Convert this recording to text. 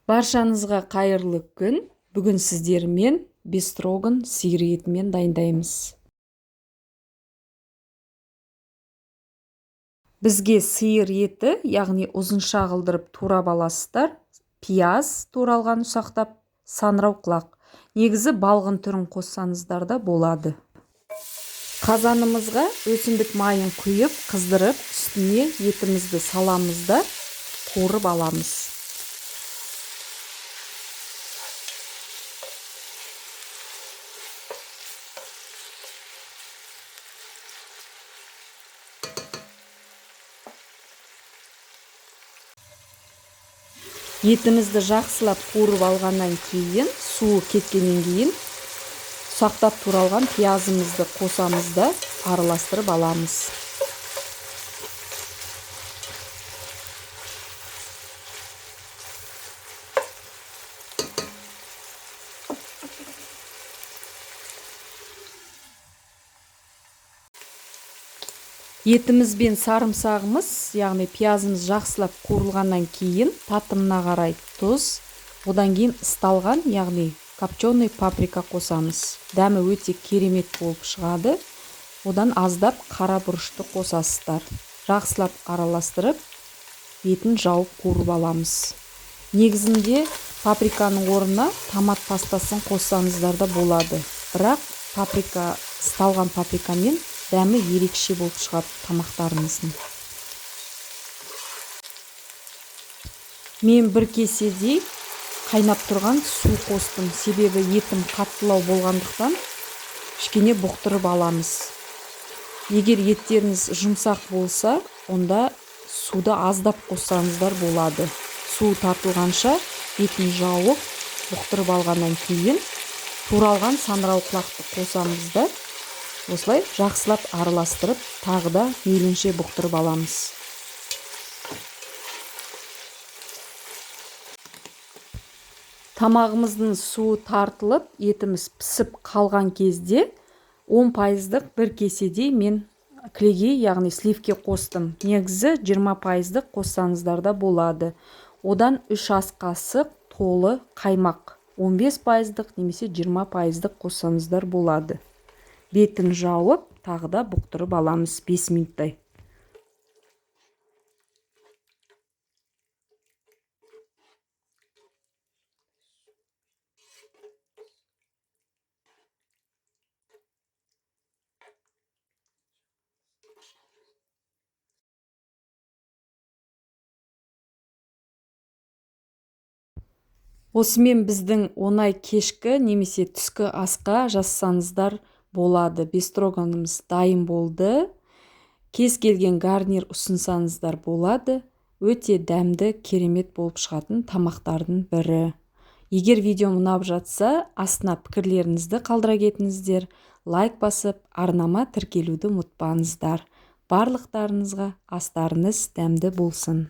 Баршаңызға қайырлы күн. Бүгін сіздермен бестроган сиыр етімен дайындаймыз. Бізге сиыр еті, яғни ұзынша қылдырып турап аласыздар. Пияз туралған ұсақтап, саңырауқұлақ. Негізі балғын түрін қоссаңыздар да болады. Қазанымызға өсімдік майын құйып, қыздырып, үстіне етімізді саламыз да қуырып аламыз. Етімізді жақсылап қуырып алғаннан кейін, суы кеткеннен кейін, ұсақтап туралған пиязымызды қосамыз да араластырып аламыз. Етіміз бен сарымсағымыз, яғни пиязымыз жақсылап қуырылғаннан кейін татымына қарай тұз, одан кейін ысталған, яғни копченый паприка қосамыз. Дәмі өте керемет болып шығады. Одан аздап қара бұрышты қосасыздар. Жақсылап араластырып, етін жауып қуырып аламыз. Негізінде паприканың орнына томат пастасын қоссаңыздар да болады. Бірақ ысталған паприкамен дәмі ерекше болып шығады тамақтарыңыздың. Мен бір кеседей қайнап тұрған су қостым. Себебі етім қаттылау болғандықтан кішкене бұқтырып аламыз. Егер еттеріңіз жұмсақ болса, онда суды аздап қоссаңыздар болады. Су тартылғанша етін жауып, бұқтырып алғаннан кейін туралған саңырауқұлақты қосамыз да осылай жақсылап араластырып, тағы да мейлінше бұқтырып аламыз. Тамағымыздың суы тартылып, етіміз пісіп қалған кезде 10%-дық бір кеседей мен клегей, яғни сливке қостым. Негізі 20%-дық қоссаңыздар да болады. Одан 3 ас қасық толы қаймақ. 15%-дық немесе 20%-дық қоссаңыздар болады. Бетін жауып, тағы да бұқтырып аламыз 5 минуттай. Осымен біздің оңай кешкі немесе түскі асқа жазсаңыздар болады. Бестроганымыз дайын болды. Кез келген гарнир ұсынсаңыздар болады. Өте дәмді, керемет болып шығатын тамақтардың бірі. Егер видеом ұнап жатса, астына пікірлеріңізді қалдыра кетіңіздер. Лайк басып, арнама тіркелуді ұмытпаңыздар. Барлықтарыңызға астарыңыз дәмді болсын.